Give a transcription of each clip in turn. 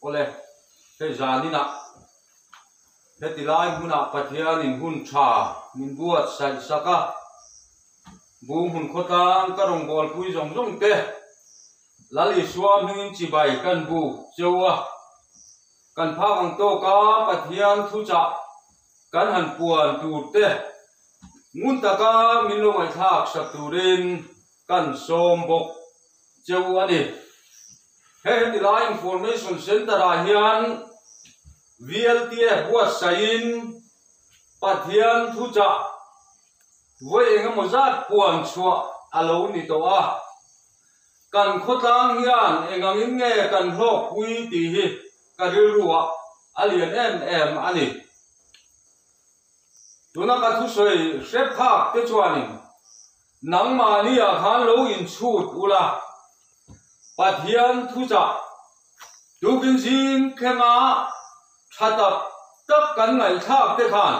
ole he zanina he tilai huna pathian in hun tha min buat sai saka bu hun khotang karong bol pui jong jong te lali suam ning chi bai kan bu chewa kan pha ang to ka pathian thu cha kan han puan tu te ngun ta ka min lo mai thak sa turin kan som bok chewa ni he tilai information center a hian VLTF buat sain pathian thu cha với anh em zat puan chua alo ni to a kan khotang hian engam in nge kan hlok pui ti hi karil ruwa alien em ani tuna ka thu soi sep khak te chuanin nang ma ni a khan lo in chut ula pathian thu cha tu kin jing khema thata tak kan ngai thak te khan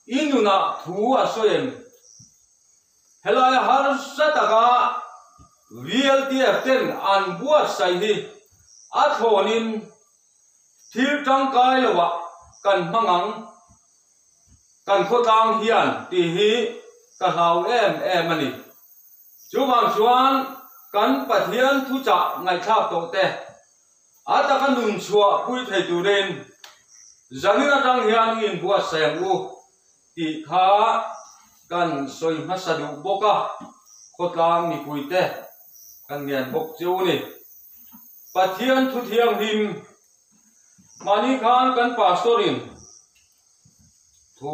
inuna thu a soem helai har sataka VLTF ten an buat sai hi athonin thil tang kai lawa kan mangang kan khotang hian ti hi ka hau em ani chuwang chuan kan pathian thu cha ngai thak to te ata kan nun chua pui thei turen zanina tang hian in buat sai u ti kha kan soi masadu boka khotlang ni puite kan ngian bok chu ni pathian thu thiang him mani khan kan pastorin thu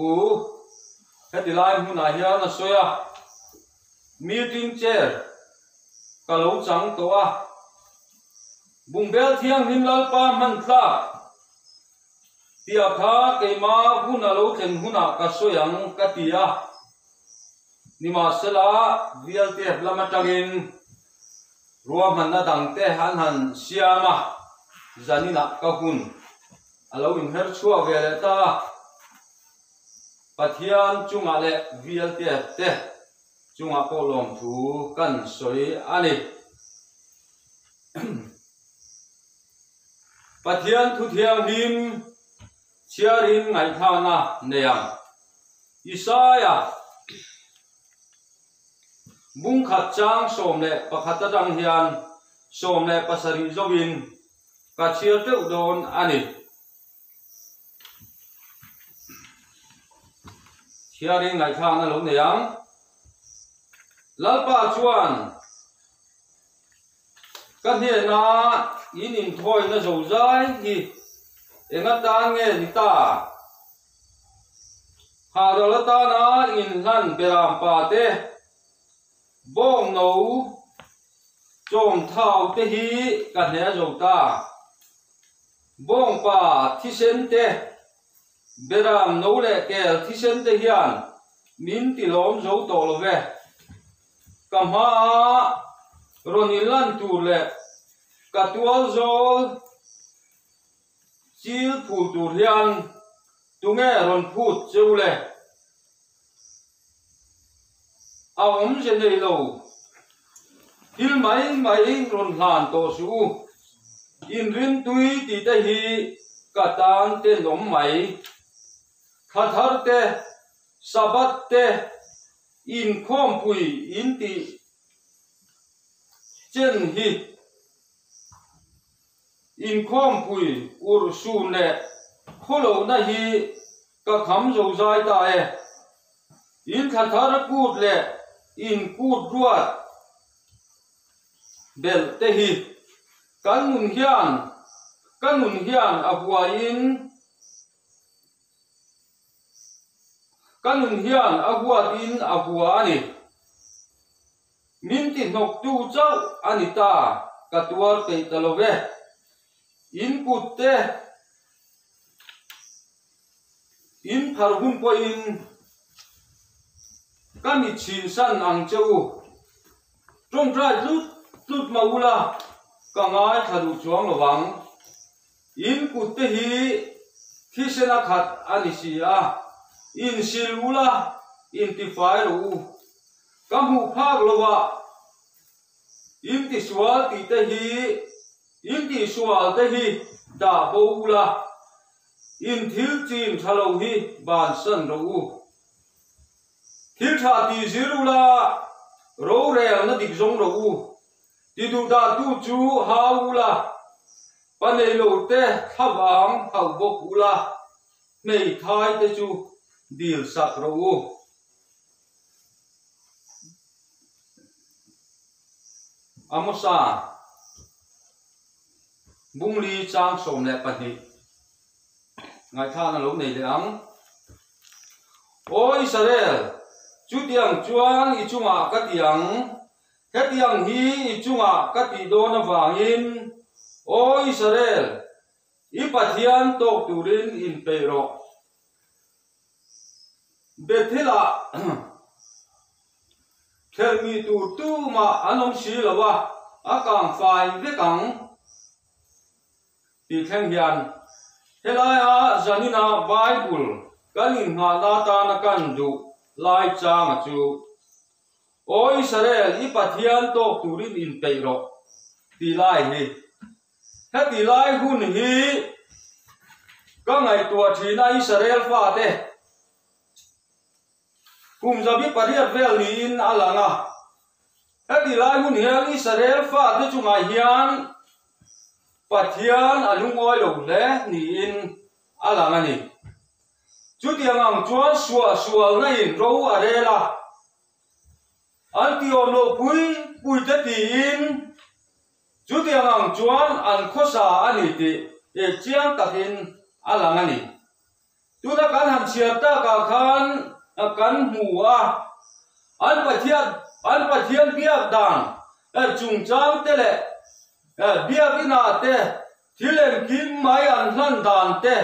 hetilai huna hian a soya meeting chair kalo chang to a bungbel thiang him lalpa man tla tia kha keima huna lo thlen huna ka soyang ka tia nima sela VLTF lama tangin ruam han na dang te han siama zanina ka hun alo in her chua vele ta pathian chunga le VLTF te chunga ko lom thu kan soi ani pathian thu thiang him chiarin ngai thana neyam Isaya bung khat chang som le pakhata dang hian som le pasari zowin ka chiar te udon ani chiaring ngai thana lo neyam lalpa chuan kan he na in thoi na zo zai hi enga ta nge ni ta ha ro la ta na in lan beram pa te bong no chom thau te hi kan he zo ta bong pa thi sen te beram no le kel thi sen te hian min ti lom zo to lo ve kam ha ronin lan tur le katual zol chil phul tur hian tunge ron phut cheu le aom je nei lo hil mai ron hlan to su in rin tui ti te hi katan te nom mai khathar te sabat te in khom pui in ti chen hi in khom pui ur sun le kholo na hi ka kham zo zai ta e in khathar kut le in kut ruat bel te hi kan mun hian abua in kan mun hian abuat in abua ani min ti nok tu chau ani ta katuar pe talove in kut te in pharhun po in kami chin san ang cheu trong ra lut maula ka ngai thadu chuang lawang in kut te hi khisena khat ani sia in silula in ti fai ru kamu phak lowa in ti swal ti te hi in ti sual te hi da bo la in thil chin thalo hi ban san ro u thil tha ti ziru la ro rel na dik zong ro u ti du da tu chu hau la panei lo te thawang hau bok u la nei thai te chu dil sak ro u amosa bung li chang som le pani ngai tha na lo nei le ang o Israel chu tiang chuan I chunga ka tiang he tiang hi I chunga ka ti do na wangin o Israel I pathian tok turin in peiro Bethela Khelmi tu ma anong si lawa akang fai vekang ti thleng hian helaya zanina Bible kanin nga lata na kan du lai chang chu o Israel I pathian tok turin in peiro ti lai hi he ti lai hun hi ka ngai tua thina Israel fa te kum zabi pariat vel ni in alanga heti lai hun hian Israel fa te chunga hian pathian alungoi lo le ni in alanga ni chutiang ang chuan sual na in ro arela antiom lo pui te ti in chutiang ang chuan an khosa ani ti e chiang takin alanga ni tuna kan han chiar ta ka khan kan hua an pathian biak dan chung chang te le biak ina te thilem kim mai an hlan dan te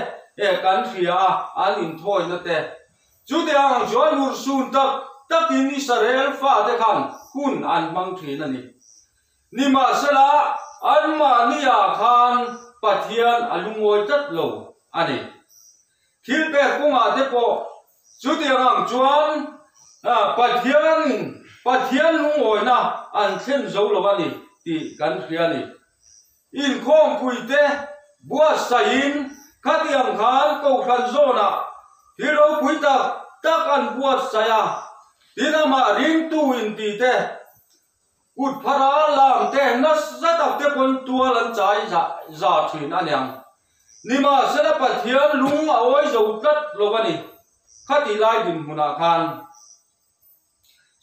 kan thria an in thoi na te chu te ang chuan lur sun tak in Israel fa te khan hun an mang thrin ani ni ma sala an ma niya khan pathian alungoi tat lo ani thil pe kunga te po chu te ang chuan pathian lungoi na an thlen zo lo ani ti kan thria ni in khom pui te bua sain khatiang khan ko khan zona hiro pui tak an bua saya dinama ring tu in ti te ut phara lam te na zatak te pon tua lan chai za thin anyang nima sela pathian lung a oi zo tat lo ani khati lai din huna khan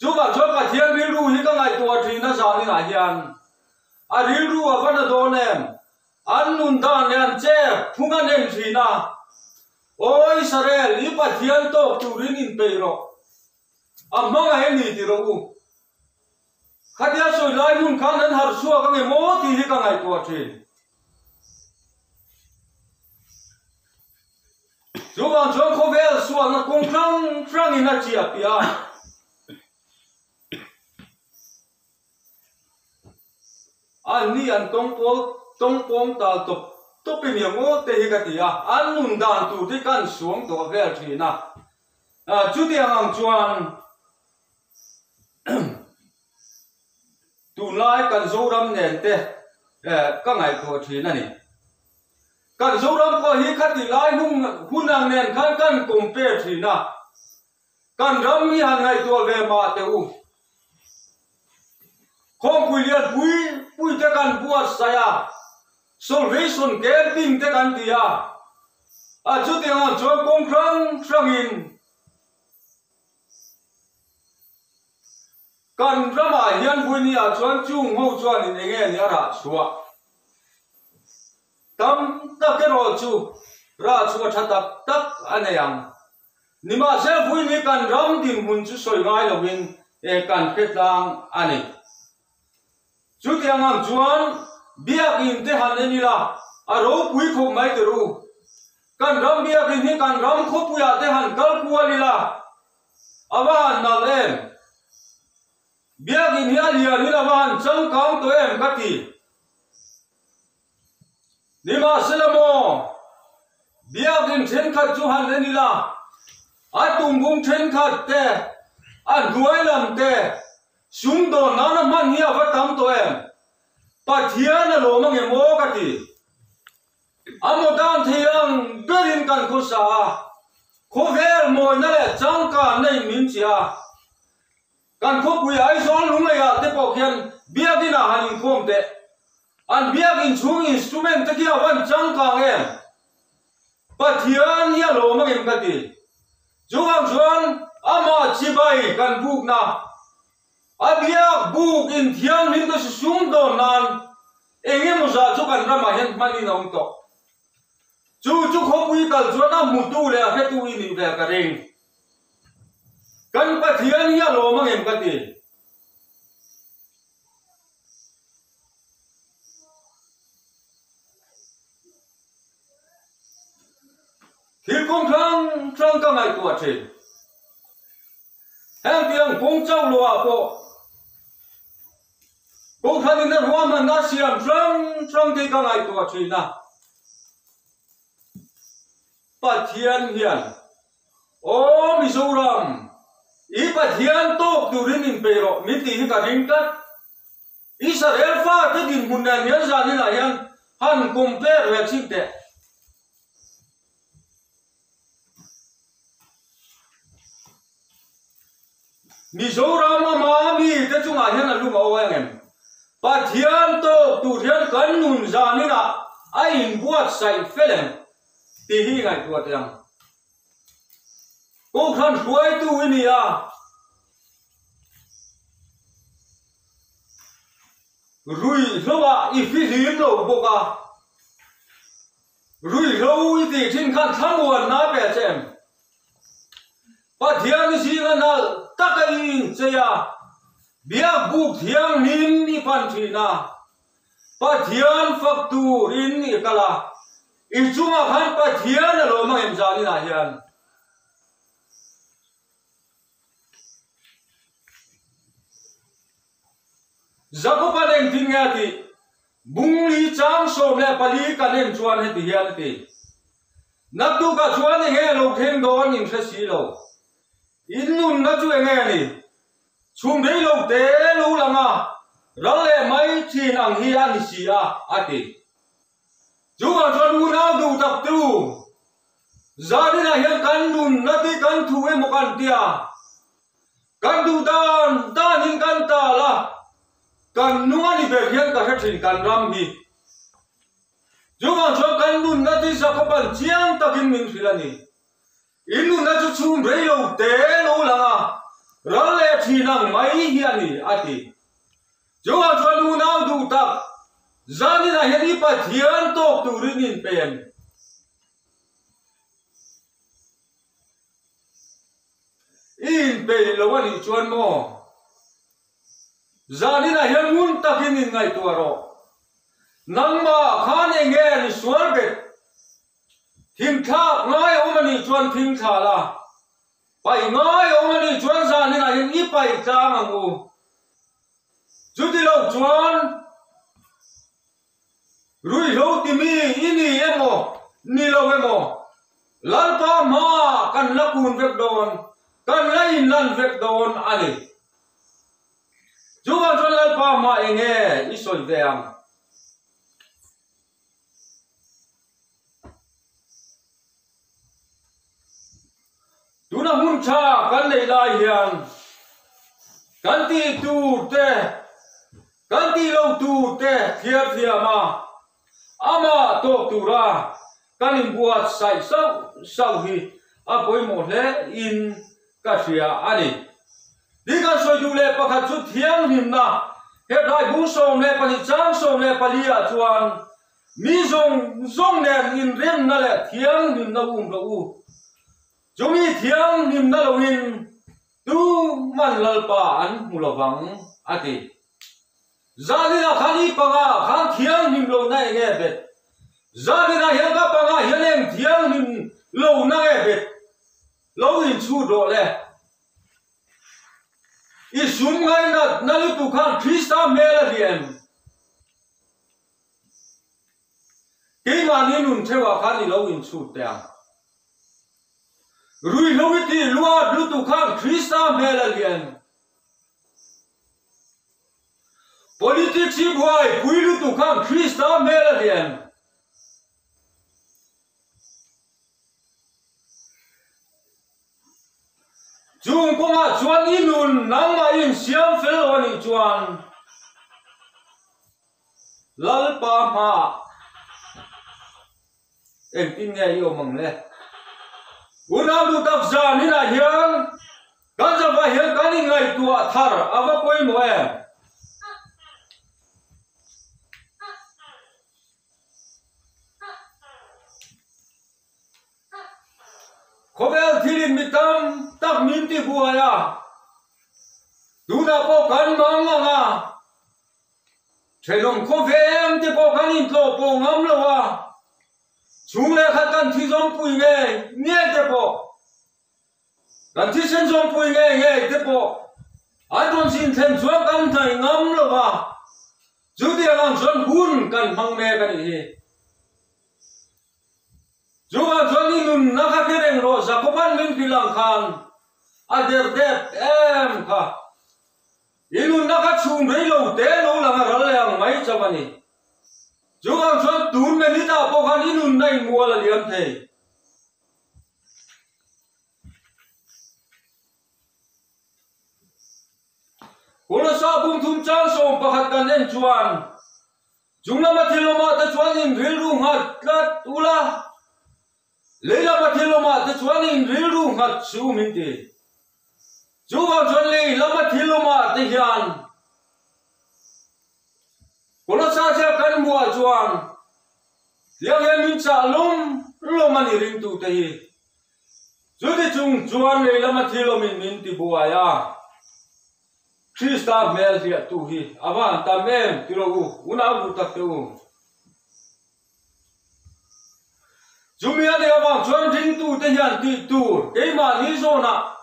chu ba cho pathian ri ru hi ka ngai tua thin na za ni na hian a ri ru a vana do nem an nun dan yan che phunga nem thina o Israel I pathian tok turin in peiro amanga he ni ti ro u khatia soi lai nun khan an har suwa ka nge mo ti hi ka ngai tua thin chu bang chon khovel suwa na kong krang in a chia pia an ni an tong pong tal to piniamo te hi ka tia an nun dan tu ti kan suang to vel thina chu ti ang chuan tu lai kan zoram nen te ka ngai ko thina ni kan zoram ko hi khati lai hunang nen kan compare thina kan ram mi han ngai to ve ma te u khom puilian pui te kan buat saya salvation camping te kan tia a chu te ang chuan kong krang in kan rama hian buini a chuan chung ho chuan in enge ni ara suwa tam tak ke ro chu ra chu tha tak aneyang nima se buini kan ram din hun chu soi ngai lovin kan petlang ani chu te ang chuan biak in te han ani la a ro pui kho mai te ru kan ram biak in hi kan ram kho puya te han kal puali la awan na lem biak in hi alia ni la wan chang kang to em kati nima selamo biak in then khat chu han ani la a tung bung then khat te a nuai lam te sum do na man hi awatam to em pathian lo mang mo kati amodan thiang berin kan ko sa ko ver moi na le chang ka nei min chia kan ko pui ai zon lung le ya te po khian biagina hanin khom te an biagin chung instrument te kia wan chang ka nge pathian ya lo ma ngem ka ti chuang chuan ama chibai kan buk na abiak buk in thiang min to sum do nan enge mo za chu kan rama hen mani na um to chu kho pui kal chuan a mutu le a hetu in ve ka reng kan pathian ya lo ma ngem ka ti khi công thang trong các ngày của chị em tiếng công châu lúa bộ công thang nên hoa mà nó xiêm trong thì các ngày của chị na Bát Thiên hiền ô Mizoram ý Bát Thiên tốt từ đến mình bề rồi mình thì cả riêng tất Israel pha cái दिन buồn đàn nhớ ra như là hiền hắn cùng bé về sinh tệ Mizoram ama mi te chunga hian a lum aw em Pathian to tu thian kan nun za ni na a in buat sai felem ti hi ngai tu tiang ko khan huai tu ni a rui lowa I fi lim lo boka rui lo I ti thin khan thamuan na pe chem Pathian si nga na takain cheya bia buk thiang nim ni pan thina Pathian faktu rin ni kala I chunga khan Pathian lo ma em jani na hian Zakopa deng tingati bungli chang som le pali kanem chuan he ti hian ti nakdu ka chuan he lo theng don in thasi lo Innun na chu enge ni chung dei lo te lo langa ral le mai thin ang hi an si a ati chu wa chuan u na du tak tu zani na hian kan nun na ti kan thu e mo kan tia kan du dan in kan ta la kan nuwa ni be hian ka hethin kan ram hi chu wa chuan kan nun na ti sa ko pan chiang takin min thilani Inu na chu chung rei lo te lo langa ral le thinang mai hiani ati chuwa chuan u nau du tak zani na hian Pathian tok tu rin in pen in pe lo ani chuan mo zani na hian mun takin in ngai tu ro nangma khan enge ni sual bet Thinh thác ngay ông anh chuan thinh thả là bảy ngay ông anh chuan ra nên là những ít bảy cha mà ngủ chú đi lâu chuan rui lâu tìm ini em mò ni lâu em mò lal pa ma kan lakun vek don kan lain lan vek don ani chú vào chuan lal pa ma enge isoi veang Tuna hun cha kan nei lai hian kan ti tu te kan ti lo tu te thiar thiama ama to tu ra kan in buat sai sau hi a poi mo hle in ka ria ani di kan soi du le pakhat chu thiang him na he dai bu som le pani chang som le palia chuan mi zong nen in rem na le thiang him na lo u Jumi thiang nim na lawin tu man lalpa an mulavang ati zali na khani panga khan thiang nim lo na nge bet zali na hian ka panga hian thiang nim lo na nge bet lo in chu do le I sun ngai na lu tu khan Krista mela dien ke ma ni nun thewa khan ni lo in chu te Rui loviti luat lutu khan Krista melalian Politics si buai pui lutu khan Krista melalian chung ko ma chuan inun nang ma in siam fel ani chuan lal pa ma em tin nghe yêu mong le una lu tak za ni na hian kan za va hian kan in ngai tua thar ava poi mo em khobel thirin mitam tak min ti buaya duna po kan mang nga thelong khovem te po kan in tlo po ngam lo wa chung le khat kan thi zong pui nge te po kan thi sen zong pui nge te po ai don sin then chuan kan thai ngam lo wa chu ti ang chon hun kan mang me kan hi Juga Johnny nun nakakereng ro sa kupan min bilang kan ader dep ka inun nakachum relo te lo lang araleng mai chabani Juga John tun menita po kan inun nai muala liam the Kula sa bung thum chan som pakhat kan en chuan Jungla mathiloma ta chuan in rilru ngat lat ula Leila mathiloma ta chuan in rilru ngat chu min ti Chuwa chuan leila mathiloma ta hian Kula sa sia kan bua chuan liang hian min cha lomani ring tu te hi Chuti chung chuan leila mathilomin min ti buaya Krista mel dia tu hi avan ta mem tirogu una bu tak tu Jumia de awang chuan ring tu te hian ti tu keima ni zona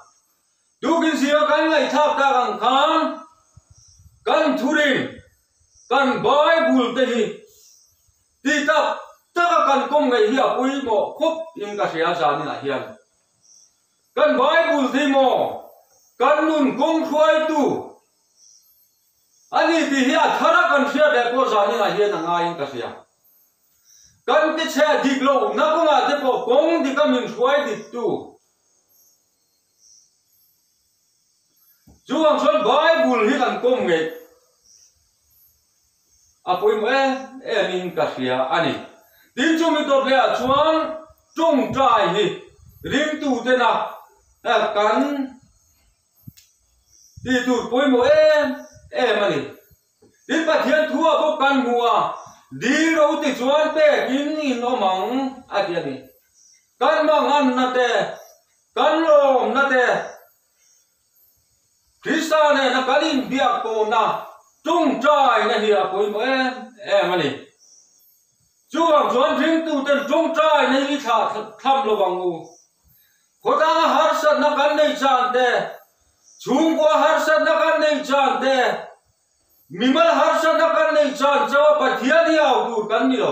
tu kin sia kan ngai thap ta kan thurin kan bible te hi ti tap ta kan kom ngai hi apui mo khop in ka sia sa ni na hian kan bible thi mo kan nun kong khuai tu ani ti hi athara kan sia de ko sa ni na hian nga in ka sia kan ke che dik lo na ko nga te po kong di ka min khuai dik tu chuang chuan bible hi kan kom nge apoi mo min ka sia ani tin chu mi to le chuan chung trai hi ring tu te na kan ti tu poi mo mani tin pathian thua bo kan mua di ro ti chuan te in omang atiani kan mangan na te kan lom na te Kristane na kalin biak ko na chung trai na hi apoi mo mani chuang chuan ring tu ten chung trai na hi tha tham lo wangu khoda har sat na kan nei chan te chung ko har sat na kan nei chan te mimal har sat na kan nei chan chawa pathian hi au tur kan ni lo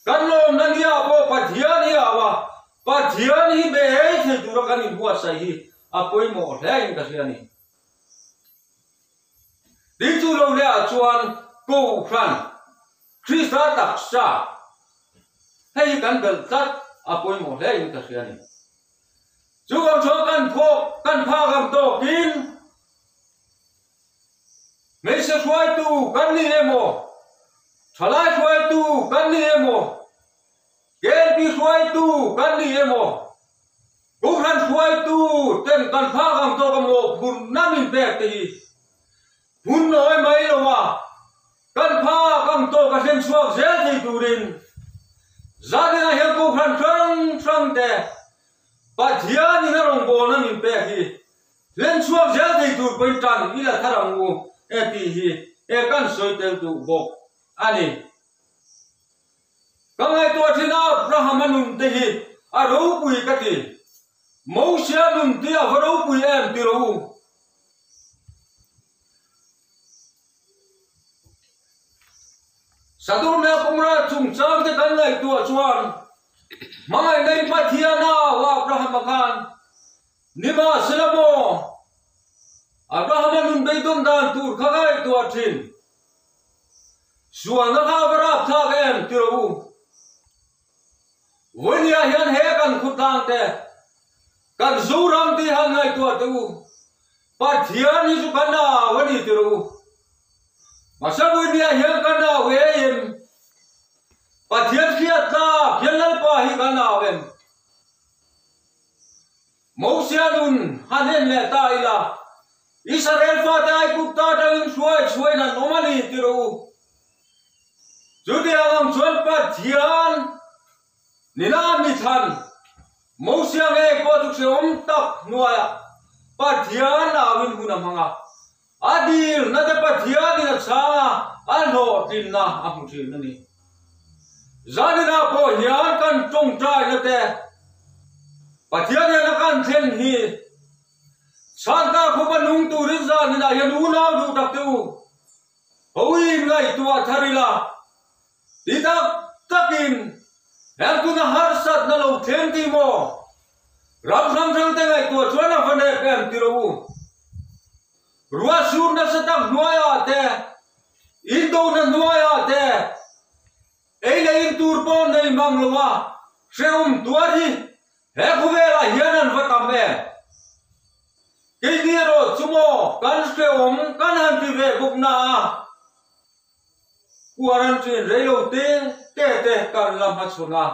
kan lom na ni apo pathian hi awa pathian hi be hei the tur kan in buat sai hi apoi mo hlain ka siani di chu lo le chuan ko khan Krista taksa hei kan bel tat apoi mo hlain ka siani chu kan pho kan pha gam to kin mấy sẽ xoay tu cắn đi em mồ trả lại xoay tu cắn đi em mồ kén đi xoay tu cắn đi em mồ cũng hắn xoay tu tên cần phá gam to gam mồ phun năm in bẹt thì phun nói mấy đâu mà cần phá gam to cái sen xoak dễ thì tu din gia đình hiện cũng hắn trăng tè bà thiệt như nó rong bò năm in bẹt thì lên xoak dễ thì tu bên trần ý là thằng ngu ti hi kan soi tel tu bok ani kangai to thina brahmanun te hi aro pui ka ti mausia nun ti aro pui em ti ro sadum na kumra chung chang te kan lai tu chuan mangai nei pathiana wa brahmakan nima silamo Abrahamun beidum dan tur khagai tua thin suan na khabarap thak em tiru vonia hian he kan khutang te kan zuram ti han ngai tua tu pathian hi chu kana wani tiru masabu dia hian kana wein pathian khiat ta khian pa hi kana wen mausianun hanen le ta ila Israel fa dai ku ta dang suai na nomani tiru judia ang chuan pathian nina mi than mausiang e ko tu se tak nuaya pathian awin guna manga adil na te pathian ina cha anho tin na amu tin ni zanina po hian kan tong trai na te pathian na kan then hi santa khoba nung tu rin zanina hian una du tak tu hoi ngai tua tharila ditak takin yang kuna harsat na lo then ti mo ram sam sang te ngai tua chuan na phane kem ti ro ruwa sur na sa tak nuaya te indo na nuaya te ei le in tur pon nei mang lowa seum tuari he khuvela hianan vatam e ke ni ro chumo kan seum kan han ti ve bukna kuaran chin reilo te kan lam ha chuna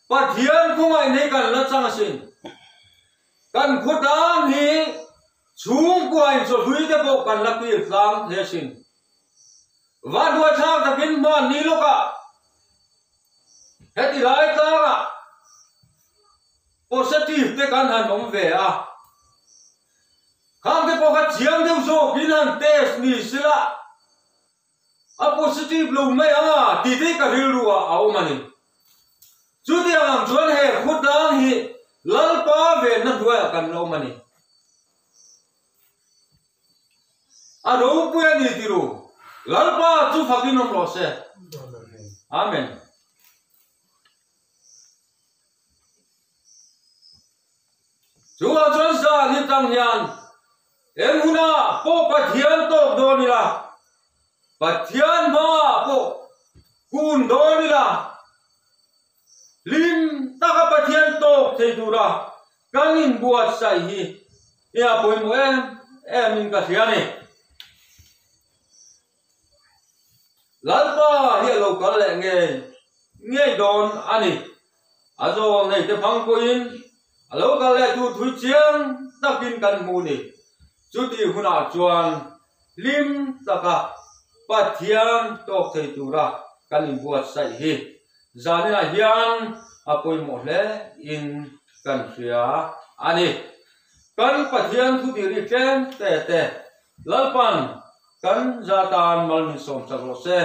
pathian khungai nei kan la chang sin kan khudang hi chung kuai so hui te bo kan la pi tlang the sin wa dua tha takin mon ni loka heti lai tanga positive te kan han om ve a khang te po kha chiang deu so kin han test ni sila a positive lo mai anga ti te ka ril ruwa au mani chu ti ang chuan he khudang hi lalpa ve na duai kan lo mani a ro pu ni ti ru lalpa chu phakin om lo se amen chu a chuan sa ni tang hian em huna po pathian to do ni la pathian ma po kun do ni la lim ta ka pathian to thei dura kanin buat sai hi ya poi mo em in ka hiani lalpa hi lo kal le nge don ani azo nei te phang ko in alo kal le tu thui chiang takin kan mu ni chuti huna chuan lim taka pathian to thei dura kanin buat sai hi zanina hian apoi mo hle in kan hria ani kan pathian thu diri tlem te lalpan kan zatan malmin som chaklo se